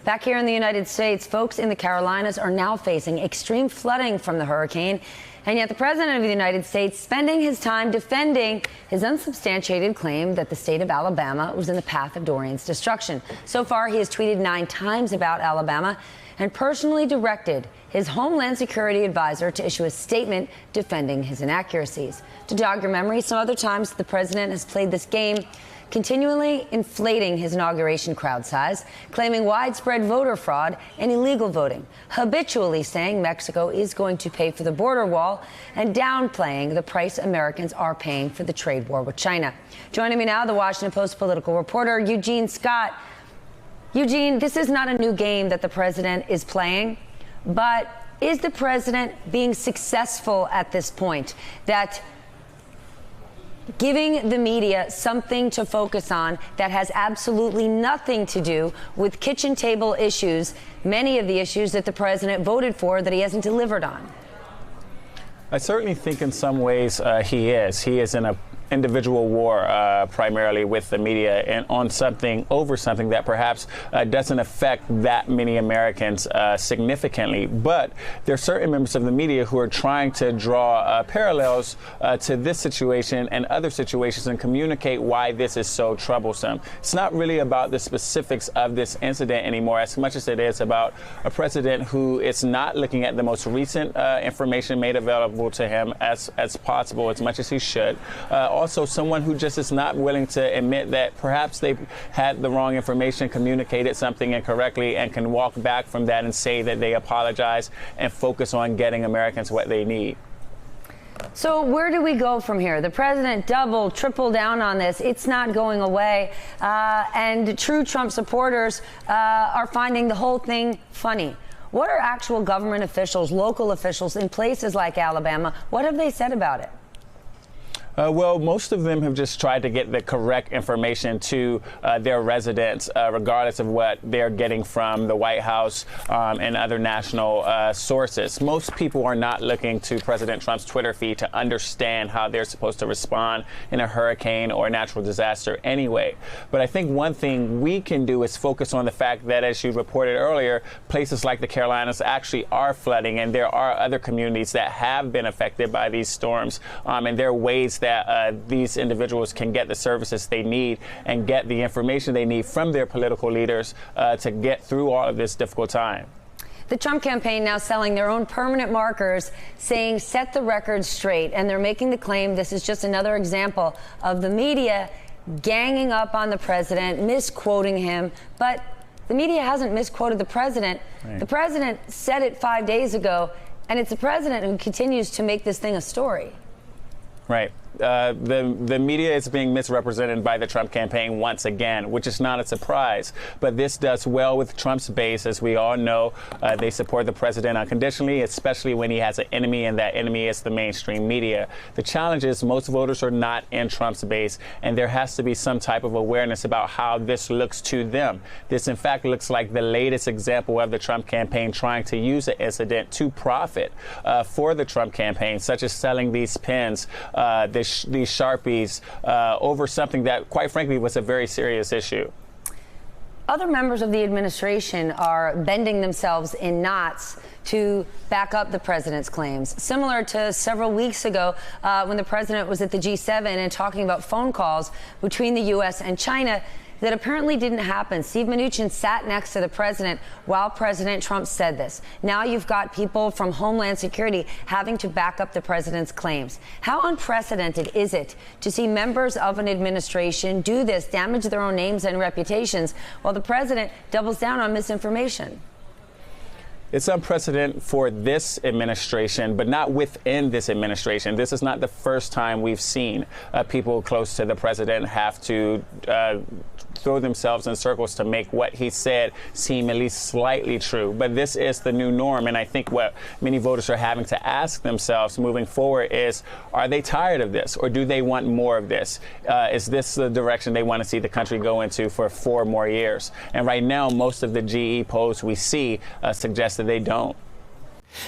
Back here in the United States, folks in the Carolinas are now facing extreme flooding from the hurricane. And yet the president of the United States spending his time defending his unsubstantiated claim that the state of Alabama was in the path of Dorian's destruction. So far, he has tweeted 9 times about Alabama and personally directed his Homeland Security advisor to issue a statement defending his inaccuracies. To jog your memory, some other times the president has played this game, continually inflating his inauguration crowd size, claiming widespread voter fraud and illegal voting, habitually saying Mexico is going to pay for the border wall, and downplaying the price Americans are paying for the trade war with China. Joining me now, the Washington Post political reporter Eugene Scott. Eugene, this is not a new game that the president is playing, but is the president being successful at this point? That giving the media something to focus on that has absolutely nothing to do with kitchen table issues, many of the issues that the president voted for that he hasn't delivered on? I certainly think in some ways he is. He is in a individual war primarily with the media and on something over something that perhaps doesn't affect that many Americans significantly. But there are certain members of the media who are trying to draw parallels to this situation and other situations and communicate why this is so troublesome. It's not really about the specifics of this incident anymore as much as it is about a president who is not looking at the most recent information made available to him as possible, as much as he should. Also someone who just is not willing to admit that perhaps they had the wrong information, communicated something incorrectly, and can walk back from that and say that they apologize and focus on getting Americans what they need. So where do we go from here? The president doubled, tripled down on this. It's not going away. And true Trump supporters are finding the whole thing funny. What are actual government officials, local officials in places like Alabama, what have they said about it? Well, most of them have just tried to get the correct information to their residents, regardless of what they're getting from the White House and other national sources. Most people are not looking to President Trump's Twitter feed to understand how they're supposed to respond in a hurricane or a natural disaster anyway. But I think one thing we can do is focus on the fact that, as you reported earlier, places like the Carolinas actually are flooding, and there are other communities that have been affected by these storms, and there are ways that these individuals can get the services they need and get the information they need from their political leaders to get through all of this difficult time. The Trump campaign now selling their own permanent markers, saying set the record straight, and they're making the claim this is just another example of the media ganging up on the president, misquoting him. But the media hasn't misquoted the president. Right. The president said it 5 days ago, and it's the president who continues to make this thing a story. Right. The media is being misrepresented by the Trump campaign once again, which is not a surprise. But this does well with Trump's base. As we all know, they support the president unconditionally, especially when he has an enemy, and that enemy is the mainstream media. The challenge is most voters are not in Trump's base, and there has to be some type of awareness about how this looks to them. This, in fact, looks like the latest example of the Trump campaign trying to use the incident to profit for the Trump campaign, such as selling these pens, these Sharpies, over something that, quite frankly, was a very serious issue. Other members of the administration are bending themselves in knots to back up the president's claims, similar to several weeks ago when the president was at the G7 and talking about phone calls between the U.S. and China that apparently didn't happen. Steve Mnuchin sat next to the president while President Trump said this. Now you've got people from Homeland Security having to back up the president's claims. How unprecedented is it to see members of an administration do this, damage their own names and reputations, while the president doubles down on misinformation? It's unprecedented for this administration, but not within this administration. This is not the first time we've seen people close to the president have to throw themselves in circles to make what he said seem at least slightly true. But this is the new norm, and I think what many voters are having to ask themselves moving forward is, are they tired of this, or do they want more of this? Is this the direction they want to see the country go into for 4 more years? And right now, most of the GE polls we see suggest that they don't.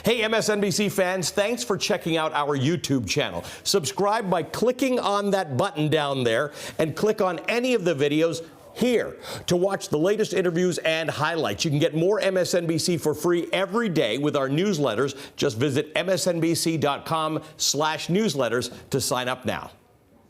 Hey, MSNBC fans, thanks for checking out our YouTube channel. Subscribe by clicking on that button down there and click on any of the videos here. To watch the latest interviews and highlights, you can get more MSNBC for free every day with our newsletters. Just visit msnbc.com/newsletters to sign up now.